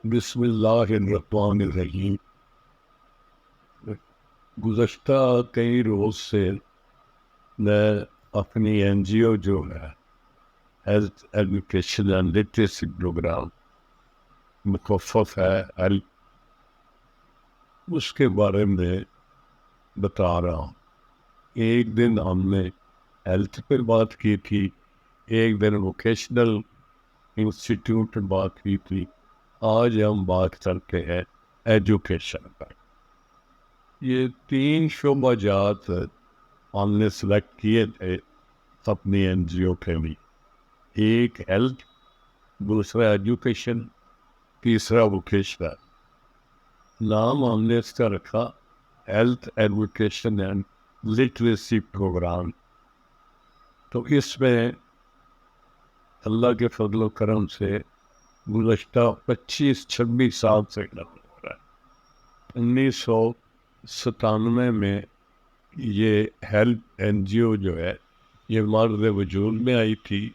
بسم اللہ الرحمن الرحیم۔ گزشتہ کئی روز سے میں اپنی این جی او جو ہے health education and literacy programme مخفف ہے ہیلتھ، اس کے بارے میں بتا رہا ہوں۔ ایک دن ہم نے ہیلتھ پہ بات کی تھی، ایک دن ووکیشنل انسٹیٹیوٹ پہ بات کی تھی، آج ہم بات کرتے ہیں ایجوکیشن پر۔ یہ تین شعبہ جات ہم نے سلیکٹ کیے تھے اپنی این جی او کے لیے، ایک ہیلتھ، دوسرا ایجوکیشن، تیسرا ووکیشنل۔ نام ہم نے اس کا رکھا health education and literacy programme. تو اس میں اللہ کے فضل و کرم سے گزشتہ 25-26 سال سے کام ہو رہا ہے۔ 1997 میں یہ ہیلتھ این جی او جو ہے یہ مرد وجود میں آئی تھی،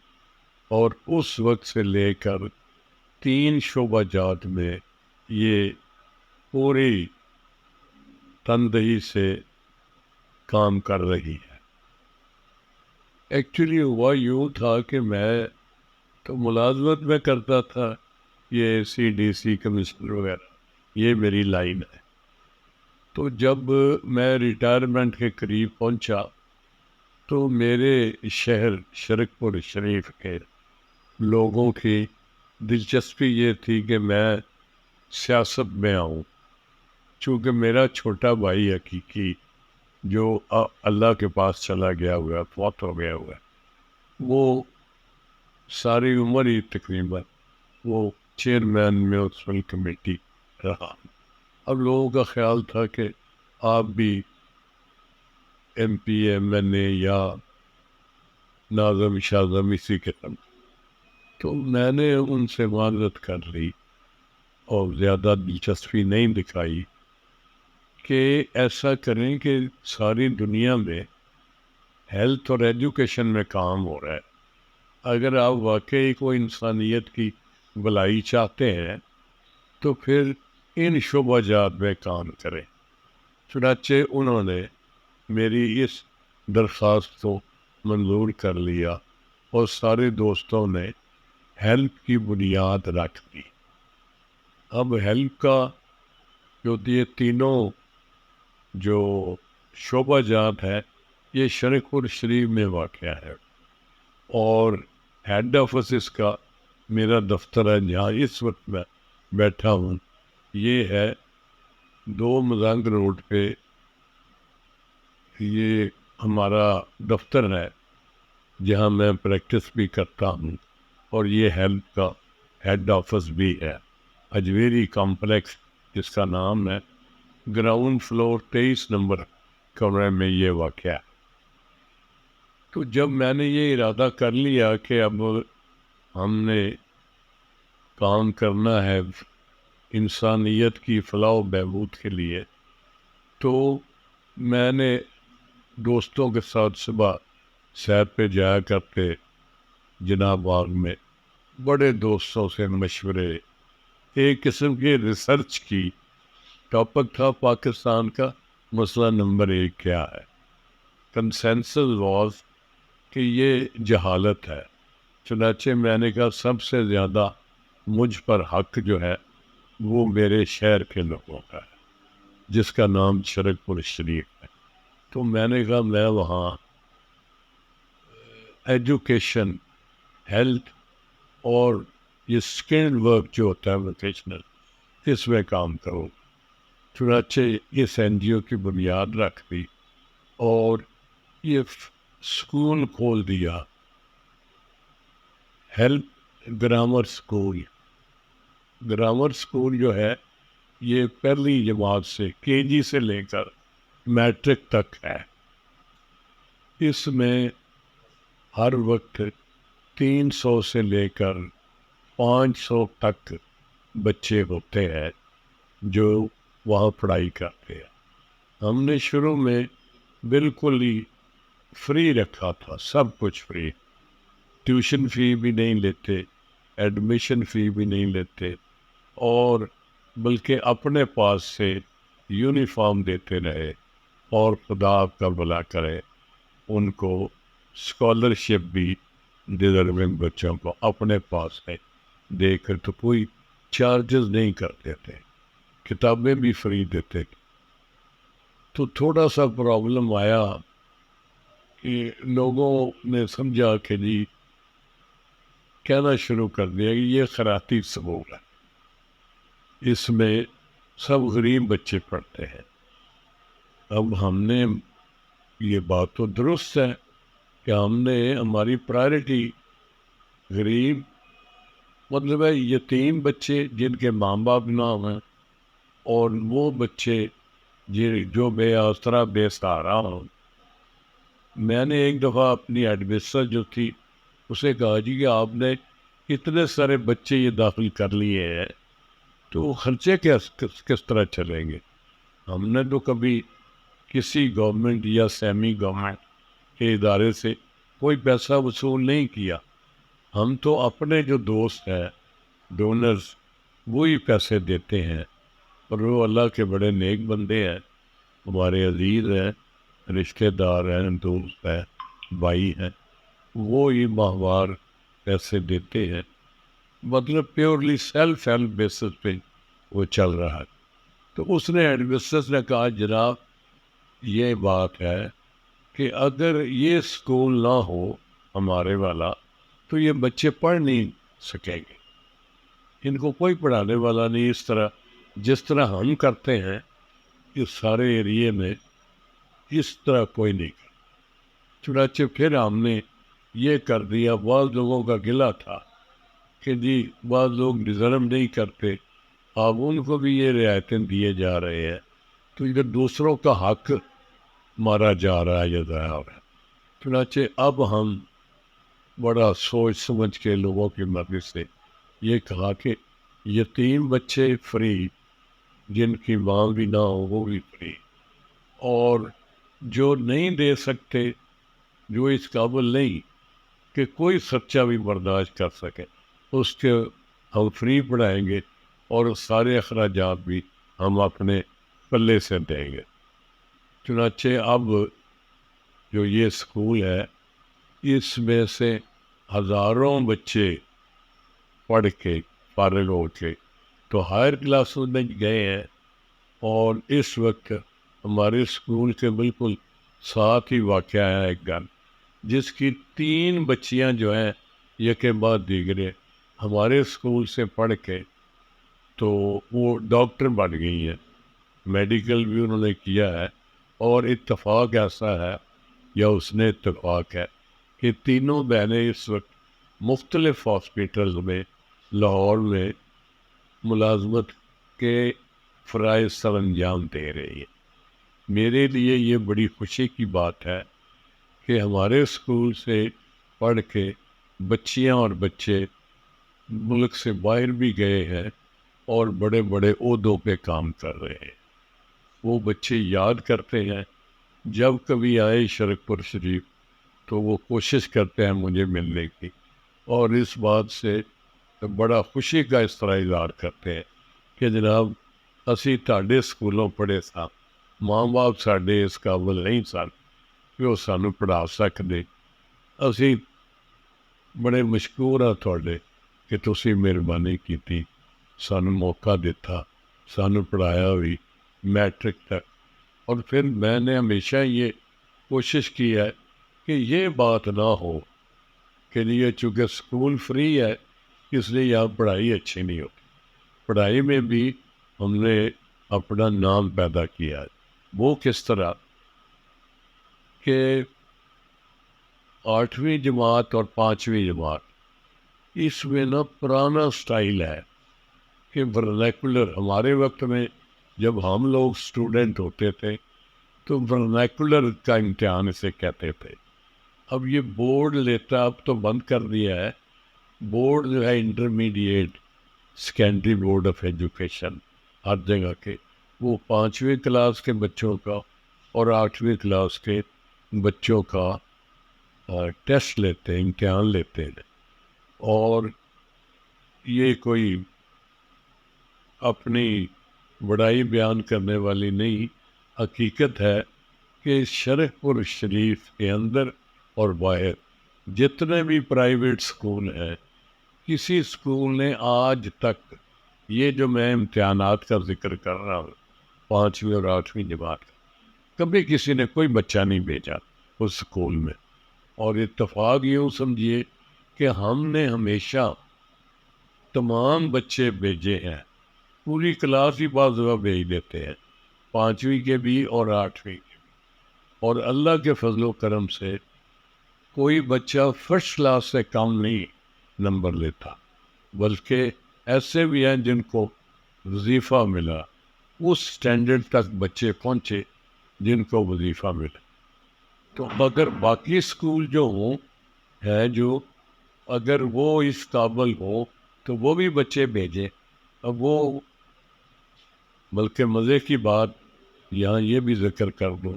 اور اس وقت سے لے کر تین شعبہ جات میں یہ پوری تندہی سے کام کر رہی ہے۔ ایکچولی ہوا یوں تھا کہ میں تو ملازمت میں کرتا تھا، یہ سی ڈی سی کمشنر وغیرہ، یہ میری لائن ہے۔ تو جب میں ریٹائرمنٹ کے قریب پہنچا تو میرے شہر شرک پور شریف کے لوگوں کی دلچسپی یہ تھی کہ میں سیاست میں آؤں، چونکہ میرا چھوٹا بھائی حقیقی جو اللہ کے پاس چلا گیا ہوا، فوت ہو گیا ہوا، وہ ساری عمر ہی تقریباً وہ چیئرمین میونسپل کمیٹی رہا۔ اب لوگوں کا خیال تھا کہ آپ بھی ایم پی ایم این اے یا ناظم شاظم اسی قسم۔ تو میں نے ان سے معذرت کر لی اور زیادہ دلچسپی نہیں دکھائی کہ ایسا کریں کہ ساری دنیا میں ہیلتھ اور ایجوکیشن میں کام ہو رہا ہے، اگر آپ واقعی کوئی انسانیت کی بھلائی چاہتے ہیں تو پھر ان شعبہ جات میں کام کریں۔ چنانچہ انہوں نے میری اس درخواست کو منظور کر لیا اور سارے دوستوں نے ہیلپ کی بنیاد رکھ دی۔ اب ہیلپ کا جو یہ تینوں جو شعبہ جات ہے یہ شرک پور شریف میں واقع ہے، اور ہیڈ آفس اس کا میرا دفتر ہے جہاں اس وقت میں بیٹھا ہوں، یہ ہے 2 مزنگ روڈ پہ، یہ ہمارا دفتر ہے جہاں میں پریکٹس بھی کرتا ہوں، اور یہ ہیلتھ کا ہیڈ آفس بھی ہے اجمیری کمپلیکس، جس کا نام ہے گراؤنڈ فلور 23 نمبر کمرے میں یہ واقع ہے۔ تو جب میں نے یہ ارادہ کر لیا کہ اب ہم نے کام کرنا ہے انسانیت کی فلاح و بہبود کے لیے، تو میں نے دوستوں کے ساتھ صبح سیر پہ جایا کرتے جناب باغ میں، بڑے دوستوں سے مشورے، ایک قسم کی ریسرچ کی۔ ٹاپک تھا پاکستان کا مسئلہ نمبر 1 کیا ہے۔ کنسنسس واز کہ یہ جہالت ہے۔ چنانچہ میں نے کہا سب سے زیادہ مجھ پر حق جو ہے وہ میرے شہر کے لوگوں کا ہے، جس کا نام شرک پور شریف ہے۔ تو میں نے کہا میں وہاں ایجوکیشن، ہیلتھ اور یہ اسکل ورک جو ہوتا ہے ووکیشنل، اس میں کام کروں۔ چنانچہ اس این جی او کی بنیاد رکھ دی اور یہ اسکول کھول دیا، health grammar school. Grammar school جو ہے یہ پہلی جماعت سے کے جی سے لے کر میٹرک تک ہے۔ اس میں ہر وقت 300 سے لے کر 500 تک بچے ہوتے ہیں جو وہاں پڑھائی کرتے ہیں۔ ہم نے شروع میں بالکل ہی فری رکھا تھا، سب کچھ فری، ٹیوشن فی بھی نہیں لیتے، ایڈمیشن فی بھی نہیں لیتے، اور بلکہ اپنے پاس سے یونیفارم دیتے رہے، اور خدا آپ کا بھلا کرے ان کو اسکالرشپ بھی ڈیزرونگ بچوں کو اپنے پاس سے دے کر، تو کوئی چارجز نہیں کرتے تھے، کتابیں بھی فری دیتے تھے۔ تو تھوڑا سا پرابلم آیا کہ لوگوں نے سمجھا کہ جی کہنا شروع کر دیا کہ یہ خیراتی اسکول ہے، اس میں سب غریب بچے پڑھتے ہیں۔ اب ہم نے، یہ بات تو درست ہے کہ ہم نے ہماری پرائرٹی غریب، مطلب ہے یتیم بچے جن کے ماں باپ نہ ہوں، اور وہ بچے جو بے آسرا بے سہارا ہوں۔ میں نے ایک دفعہ اپنی ایڈمنسٹر جو تھی اسے کہا جی کہ آپ نے اتنے سارے بچے یہ داخل کر لیے ہیں تو خرچے کس طرح چلیں گے؟ ہم نے تو کبھی کسی گورنمنٹ یا سیمی گورنمنٹ کے ادارے سے کوئی پیسہ وصول نہیں کیا، ہم تو اپنے جو دوست ہیں ڈونرز وہی پیسے دیتے ہیں، اور وہ اللہ کے بڑے نیک بندے ہیں، ہمارے عزیز ہیں، رشتہ دار ہیں، دوست ہیں، بھائی ہیں، وہ یہ ماہوار پیسے دیتے ہیں، مطلب پیورلی سیلف ہیلپ بیسس پہ وہ چل رہا ہے۔ تو اس نے ایڈمنسٹریٹر نے کہا جناب یہ بات ہے کہ اگر یہ اسکول نہ ہو ہمارے والا تو یہ بچے پڑھ نہیں سکیں گے، ان کو کوئی پڑھانے والا نہیں، اس طرح جس طرح ہم کرتے ہیں اس سارے ایریے میں اس طرح کوئی نہیں کرتا۔ چنانچہ پھر ہم نے یہ کر دیا، بعض لوگوں کا گلہ تھا کہ جی بعض لوگ ڈیزرو نہیں کرتے، اب ان کو بھی یہ رعایتیں دیے جا رہے ہیں، تو ادھر دوسروں کا حق مارا جا رہا ہے یا ضائع ہو رہا ہے۔ چنانچہ اب ہم بڑا سوچ سمجھ کے لوگوں کی مرضی سے یہ کہا کہ یتیم بچے فری، جن کی ماں بھی نہ ہو وہ بھی فری، اور جو نہیں دے سکتے، جو اس قابل نہیں کہ کوئی خرچہ بھی برداشت کر سکے، اس کے ہم فری پڑھائیں گے، اور سارے اخراجات بھی ہم اپنے پلے سے دیں گے۔ چنانچہ اب جو یہ اسکول ہے اس میں سے ہزاروں بچے پڑھ کے فارغ ہو کے تو ہائر کلاسز میں گئے ہیں، اور اس وقت ہمارے اسکول کے بالکل ساتھ ہی واقع ہے ایک گھر جس کی 3 بچیاں جو ہیں یہ کے بعد دیگرے ہمارے اسکول سے پڑھ کے تو وہ ڈاکٹر بن گئی ہیں، میڈیکل بھی انہوں نے کیا ہے، اور اتفاق ایسا ہے یا اس نے اتفاق ہے کہ تینوں بہنیں اس وقت مختلف ہاسپٹلز میں لاہور میں ملازمت کے فرائض سر انجام دے رہی ہے۔ میرے لیے یہ بڑی خوشی کی بات ہے کہ ہمارے اسکول سے پڑھ کے بچیاں اور بچے ملک سے باہر بھی گئے ہیں اور بڑے بڑے عہدوں پہ کام کر رہے ہیں۔ وہ بچے یاد کرتے ہیں جب کبھی آئے شرک پور شریف تو وہ کوشش کرتے ہیں مجھے ملنے کی، اور اس بات سے بڑا خوشی کا اس طرح اظہار کرتے ہیں کہ جناب اسی تھوڑے اسکولوں پڑھے سا، ماں باپ ساڈے اس قابل نہیں سن کہ وہ سانو پڑھا سکتے، اسی بڑے مشکور ہاں تھوڑے کہ تسی مہربانی کیتی، سانو موقع دیتا، سانو پڑھایا بھی میٹرک تک۔ اور پھر میں نے ہمیشہ یہ کوشش کی ہے کہ یہ بات نہ ہو کہ یہ چونکہ اسکول فری ہے اس لیے یہاں پڑھائی اچھی نہیں ہوتی۔ پڑھائی میں بھی ہم نے اپنا نام پیدا کیا ہے۔ وہ کس طرح کہ 8ویں جماعت اور 5ویں جماعت اس میں نا پرانا سٹائل ہے کہ ورنیکولر، ہمارے وقت میں جب ہم لوگ اسٹوڈنٹ ہوتے تھے تو ورنیکولر کا امتحان اسے کہتے تھے۔ اب یہ بورڈ لیتا، اب تو بند کر دیا ہے، بورڈ جو ہے intermediate secondary board of education ہر جگہ کے، وہ 5ویں کلاس کے بچوں کا اور 8ویں کلاس کے بچوں کا ٹیسٹ لیتے ہیں، امتحان لیتے ہیں، اور یہ کوئی اپنی بڑائی بیان کرنے والی نہیں، حقیقت ہے کہ شرف اور شریف کے اندر اور باہر جتنے بھی پرائیویٹ سکول ہیں، کسی سکول نے آج تک یہ جو میں امتحانات کا ذکر کر رہا ہوں 5ویں اور 8ویں جماعت کا، کبھی کسی نے کوئی بچہ نہیں بھیجا اس سکول میں. اور اتفاق یوں سمجھیے کہ ہم نے ہمیشہ تمام بچے بھیجے ہیں، پوری کلاس ہی بعض دفعہ بھیج دیتے ہیں، 5ویں کے بھی اور 8ویں کے بھی. اور اللہ کے فضل و کرم سے کوئی بچہ فرسٹ کلاس سے کم نہیں نمبر لیتا، بلکہ ایسے بھی ہیں جن کو وظیفہ ملا، اس سٹینڈرڈ تک بچے پہنچے جن کو وظیفہ ملا. تو اگر باقی اسکول جو ہوں ہیں جو اگر وہ اس قابل ہو تو وہ بھی بچے بھیجیں. اب وہ بلکہ مزے کی بات یہاں یہ بھی ذکر کر دوں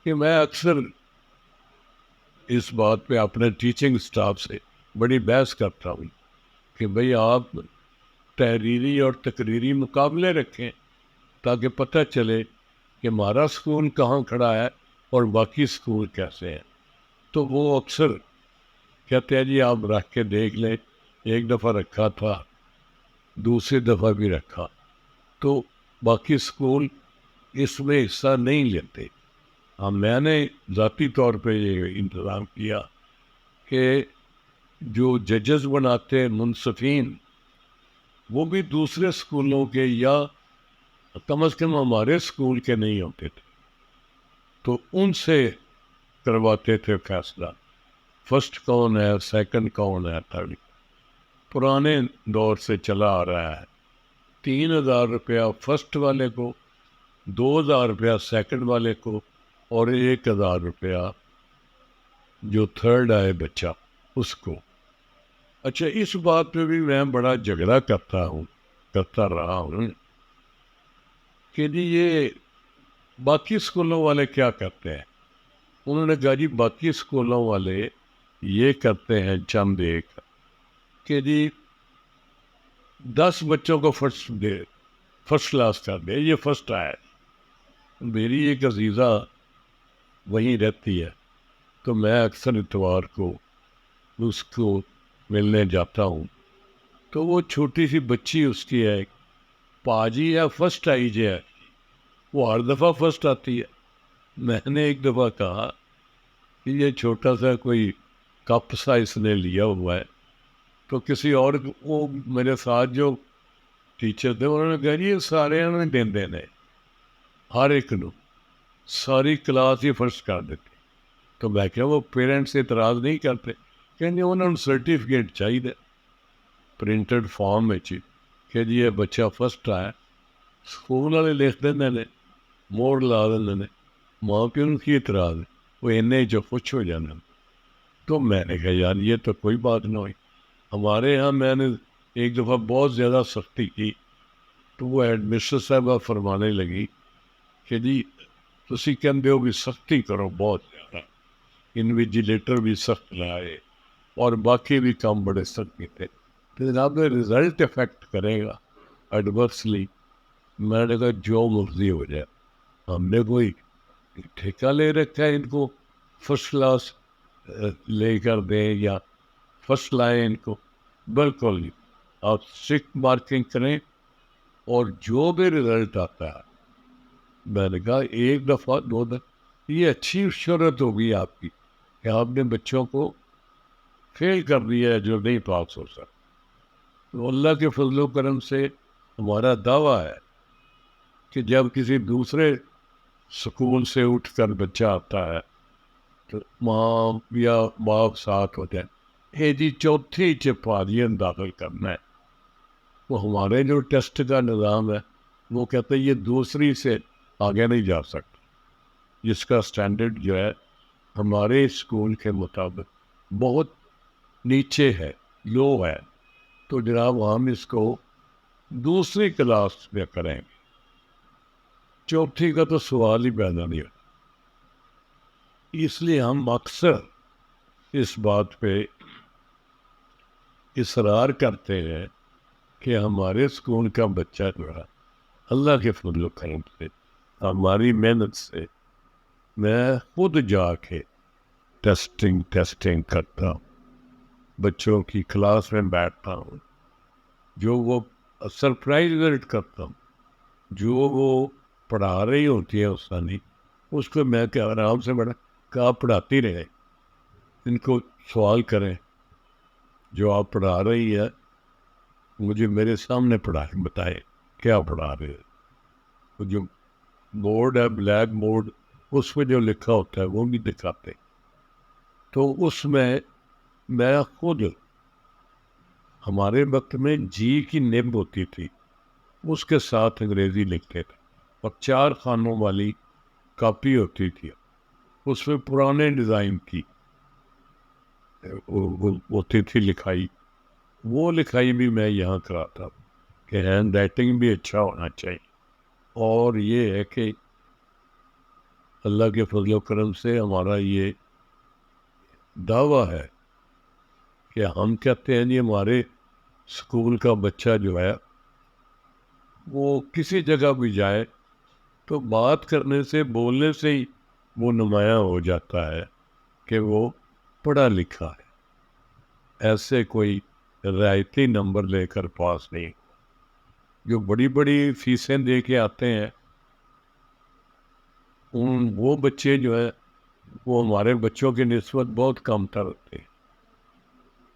کہ میں اکثر اس بات پہ اپنے ٹیچنگ سٹاف سے بڑی بحث کرتا ہوں کہ بھئی آپ تحریری اور تقریری مقابلے رکھیں تاکہ پتہ چلے کہ ہمارا سکول کہاں کھڑا ہے اور باقی سکول کیسے ہیں. تو وہ اکثر کہتے ہیں جی آپ رکھ کے دیکھ لیں، ایک دفعہ رکھا تھا، دوسری دفعہ بھی رکھا، تو باقی سکول اس میں حصہ نہیں لیتے. میں نے ذاتی طور پہ یہ انتظام کیا کہ جو ججز بناتے ہیں منصفین، وہ بھی دوسرے سکولوں کے یا کم از کم ہمارے سکول کے نہیں ہوتے تھے، تو ان سے کرواتے تھے فیصلہ، فرسٹ کون ہے، سیکنڈ کون ہے، تھرڈ. پرانے دور سے چلا آ رہا ہے 3,000 روپیہ فرسٹ والے کو، 2,000 روپیہ سیکنڈ والے کو، اور 1,000 روپیہ جو تھرڈ آئے بچہ اس کو. اچھا، اس بات پہ بھی میں بڑا جھگڑا کرتا رہا ہوں کہ جی یہ باقی اسکولوں والے کیا کرتے ہیں. انہوں نے کہا جی باقی اسکولوں والے یہ کرتے ہیں چند ایک کہ جی 10 بچوں کو فرسٹ کلاس کر دے، یہ فرسٹ آیا. میری ایک عزیزہ وہیں رہتی ہے، تو میں اکثر اتوار کو اس کو ملنے جاتا ہوں، تو وہ چھوٹی سی بچی اس کی ہے، پاجی ہے فرسٹ آئی جی ہے، وہ ہر دفعہ فرسٹ آتی ہے. میں نے ایک دفعہ کہا کہ یہ چھوٹا سا کوئی کپ سا اس نے لیا ہوا ہے، تو کسی اور وہ میرے ساتھ جو ٹیچر تھے انہوں نے کہا جی یہ سارے نے دین دینے، ہر ایک نو ساری کلاس ہی فرسٹ کر دیتے. تو میں کہا وہ پیرنٹس اعتراض نہیں کرتے؟ کہ انہوں نے سرٹیفکیٹ چاہیے پرنٹڈ فارم میں کہ جی یہ بچہ فرسٹ آیا، سکول والے لکھ دیں نے موڑ لا دیں نے، ماں پیو ان کی اعتراض ہے وہ انہیں جو کچھ ہو جانا. تو میں نے کہا یار یہ تو کوئی بات نہ ہوئی. ہمارے یہاں میں نے ایک دفعہ بہت زیادہ سختی کی تو وہ ایڈمنسٹر صاحبہ فرمانے لگی کہ جی تسی کہندے ہو بھی سختی کرو بہت زیادہ، انویجیلیٹر بھی سخت لائے اور باقی بھی کام بڑے سخت کیتے، تو جناب رزلٹ افیکٹ کرے گا ایڈورسلی. میں نے کہا جو مرضی ہو جائے، ہم نے کوئی ٹھیکہ لے رکھا ہے ان کو فرسٹ کلاس لے کر دیں یا فرسٹ لائیں ان کو؟ بالکل نہیں. آپ اسٹرکٹ مارکنگ کریں اور جو بھی رزلٹ آتا ہے، میں نے کہا ایک دفعہ 2 دفعہ یہ اچھی شہرت ہوگی آپ کی کہ آپ نے بچوں کو فیل کر دیا ہے جو نہیں پاس ہو سکتا. تو اللہ کے فضل و کرم سے ہمارا دعویٰ ہے کہ جب کسی دوسرے سکول سے اٹھ کر بچہ آتا ہے تو ماں یا باپ ساتھ ہو جائے، اے جی چوتھی چپادین داخل کرنا ہے. وہ ہمارے جو ٹیسٹ کا نظام ہے وہ کہتے ہیں یہ دوسری سے آگے نہیں جا سکتا، جس کا سٹینڈرڈ جو ہے ہمارے اسکول کے مطابق بہت نیچے ہے، لو ہے. تو جناب ہم اس کو دوسری کلاس میں کریں گے، چوتھی کا تو سوال ہی پیدا نہیں ہوتا. اس لیے ہم اکثر اس بات پہ اصرار کرتے ہیں کہ ہمارے اسکول کا بچہ جو ہے اللہ کے فضل و کرم سے ہماری محنت سے میں خود جا کے ٹیسٹنگ کرتا ہوں، بچوں کی کلاس میں بیٹھتا ہوں، جو وہ سرپرائز وزٹ کرتا ہوں، جو وہ پڑھا رہی ہوتی ہے استانی، اس کو میں کہ آرام سے بیٹھا کہ آپ پڑھاتی رہے، ان کو سوال کریں، جو آپ پڑھا رہی ہے مجھے میرے سامنے بتائے کیا پڑھا رہے ہیں۔ وہ جو بورڈ ہے بلیک بورڈ، اس میں جو لکھا ہوتا ہے وہ بھی دکھاتے، تو اس میں خود، ہمارے وقت میں جی کی نب ہوتی تھی، اس کے ساتھ انگریزی لکھتے تھے، اور 4 خانوں والی کاپی ہوتی تھی، اس میں پرانے ڈیزائن کی ہوتی تھی لکھائی، وہ لکھائی بھی میں یہاں کراتا ہوں کہ ہینڈ رائٹنگ بھی اچھا ہونا چاہیے۔ اور یہ ہے کہ اللہ کے فضل و کرم سے ہمارا یہ دعویٰ ہے کہ ہم کہتے ہیں ہمارے اسکول کا بچہ جو ہے وہ کسی جگہ بھی جائے تو بات کرنے سے، بولنے سے ہی وہ نمایاں ہو جاتا ہے کہ وہ پڑھا لکھا ہے، ایسے کوئی رعایتی نمبر لے کر پاس نہیں۔ جو بڑی بڑی فیسیں دے کے آتے ہیں وہ بچے جو ہے وہ ہمارے بچوں کی نسبت بہت کم تر ہوتے ہیں۔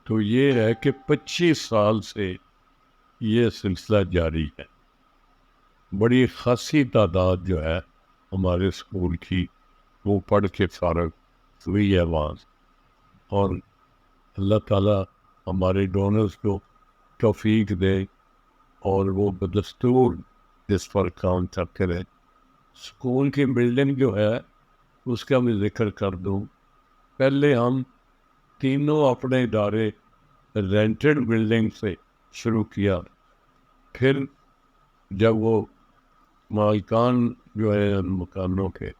تو یہ ہے کہ 25 سال سے یہ سلسلہ جاری ہے، بڑی خاصی تعداد جو ہے ہمارے اسکول کی وہ پڑھ کے فارغ ہوئی ہے وہاں سے، اور اللہ تعالیٰ ہمارے ڈونرز کو توفیق دے اور وہ بدستور اس پر کام کرتے رہے۔ اسکول کی بلڈنگ جو ہے اس کا بھی ذکر کر دوں، پہلے ہم تینوں اپنے ادارے رینٹڈ بلڈنگ سے شروع کیا، پھر جب وہ مالکان جو ہے مکانوں کے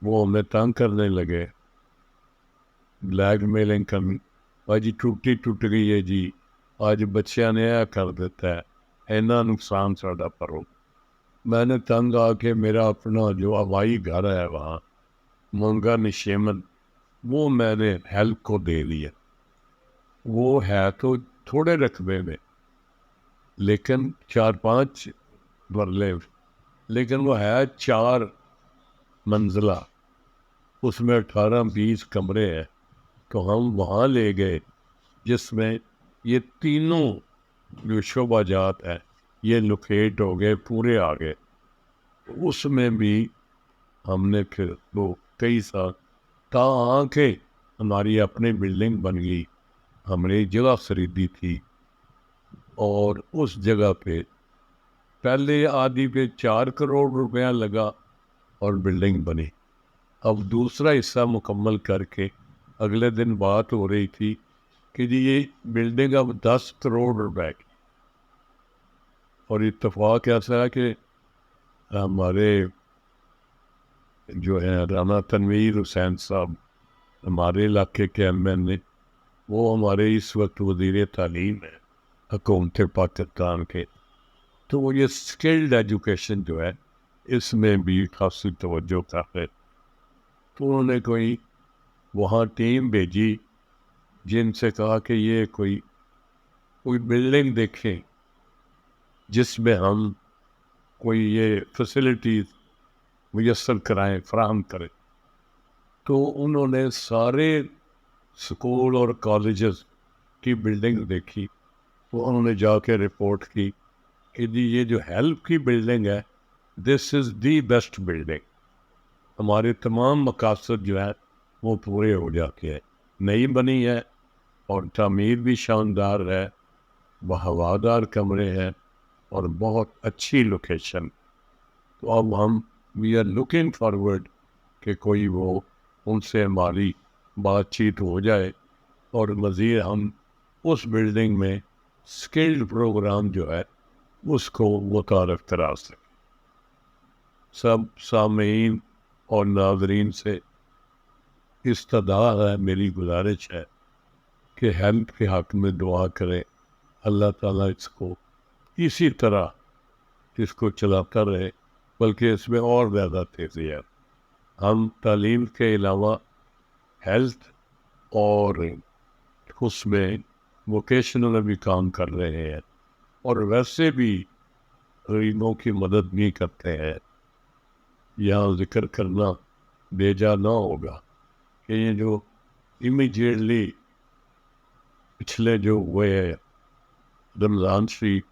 وہ ہمیں تنگ کرنے لگے، بلیک میلنگ کرنی، آج ٹوٹ گئی ہے جی، آج بچیاں نیا کر دیتا ہے، اینا نقصان ساڈا پرو، میں نے تنگ آ کے میرا اپنا جو ہوائی گھر ہے وہاں مونگا نشیمن، وہ میں نے ہیلپ کو دے دیا۔ وہ ہے تو تھوڑے رقبے میں لیکن 4-5 مرلے، لیکن وہ ہے 4 منزلہ، اس میں 18-20 کمرے ہیں، تو ہم وہاں لے گئے جس میں یہ تینوں جو شعبہ جات ہیں یہ لوکیٹ ہو گئے، پورے آ گئے۔ اس میں بھی ہم نے پھر وہ کئی سال آ کے ہماری اپنی بلڈنگ بن گئی، ہم نے جگہ خریدی تھی، اور اس جگہ پہ پہلے آدھی پہ 4 کروڑ روپیہ لگا اور بلڈنگ بنی۔ اب دوسرا حصہ مکمل کر کے اگلے دن بات ہو رہی تھی کہ جی یہ بلڈنگ اب 10 کروڑ روپے کی، اور اتفاق ایسا ہے کہ ہمارے جو ہے رانا تنویر حسین صاحب، ہمارے علاقے کے ایم این اے، وہ ہمارے اس وقت وزیر تعلیم ہے حکومت پاکستان کے، تو وہ یہ اسکلڈ ایجوکیشن جو ہے اس میں بھی خاصی توجہ کر رہے، تو انہوں نے کوئی وہاں ٹیم بھیجی جن سے کہا کہ یہ کوئی بلڈنگ دیکھیں جس میں ہم کوئی یہ فیسلٹیز میسر کرائیں، فراہم کریں۔ تو انہوں نے سارے اسکول اور کالجز کی بلڈنگ دیکھی، تو انہوں نے جا کے رپورٹ کی کہ جی یہ جو ہیلپ کی بلڈنگ ہے دس از دی بیسٹ بلڈنگ، ہمارے تمام مقاصد جو ہیں وہ پورے ہو جاتے ہیں، نئی بنی ہے اور تعمیر بھی شاندار ہے، وہ ہوادار کمرے ہیں اور بہت اچھی لوکیشن۔ تو اب ہم وی آر لوکنگ فارورڈ کہ کوئی وہ ان سے ہماری بات چیت ہو جائے اور مزید ہم اس بلڈنگ میں اسکلڈ پروگرام جو ہے اس کو متعارف کرا سکیں۔ سب سامعین اور ناظرین سے استدعا ہے، میری گزارش ہے کہ ہیلپ کے حق میں دعا کریں، اللہ تعالیٰ اس کو اسی طرح اس کو چلاتا رہے، بلکہ اس میں اور زیادہ تیزی ہے۔ ہم تعلیم کے علاوہ ہیلتھ اور اس میں ووکیشنل بھی کام کر رہے ہیں، اور ویسے بھی غریبوں کی مدد بھی کرتے ہیں۔ یہاں ذکر کرنا بیجا نہ ہوگا کہ یہ جو امیجیٹلی پچھلے جو ہوئے ہیں رمضان شریف،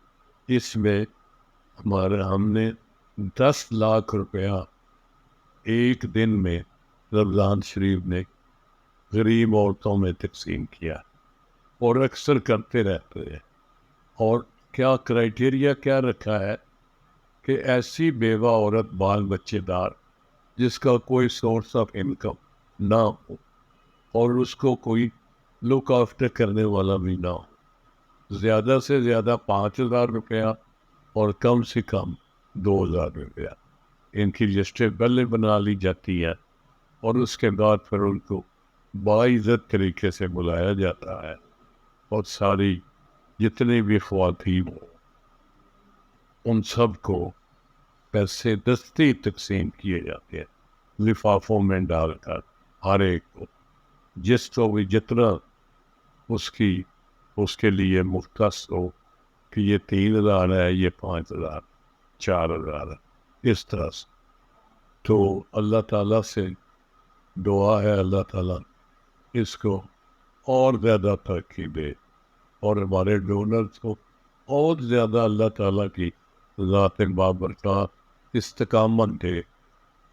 اس میں ہم نے 10 لاکھ روپیہ ایک دن میں رمضان شریف نے غریب عورتوں میں تقسیم کیا، اور اکثر کرتے رہتے ہیں۔ اور کیا کرائٹیریا کیا رکھا ہے کہ ایسی بیوہ عورت بال بچے دار جس کا کوئی سورس آف انکم نہ ہو اور اس کو کوئی لک آفٹر کرنے والا بھی نہ ہو، زیادہ سے زیادہ 5,000 روپیہ اور کم سے کم 2,000 روپیہ ان کی لسٹیں پہلے بنا لی جاتی ہے، اور اس کے بعد پھر ان کو باعزت طریقے سے بلایا جاتا ہے، اور ساری جتنی بھی خواتین ہوں ان سب کو پیسے دستی تقسیم کیے جاتے ہیں لفافوں میں ڈال کر، ہر ایک کو جس کو بھی جتنا اس کے لیے مختص ہو، کہ یہ 3,000 ہے، یہ 5,000، 4,000 ہے، اس طرح سے۔ تو اللہ تعالیٰ سے دعا ہے اللہ تعالیٰ اس کو اور زیادہ ترقی دے، اور ہمارے ڈونرز کو اور زیادہ اللہ تعالیٰ کی ذات بابرکات استقامت دے،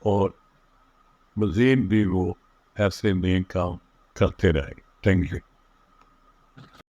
اور مزید بھی وہ ایسے نیک کام کرتے رہیں۔ Thank you.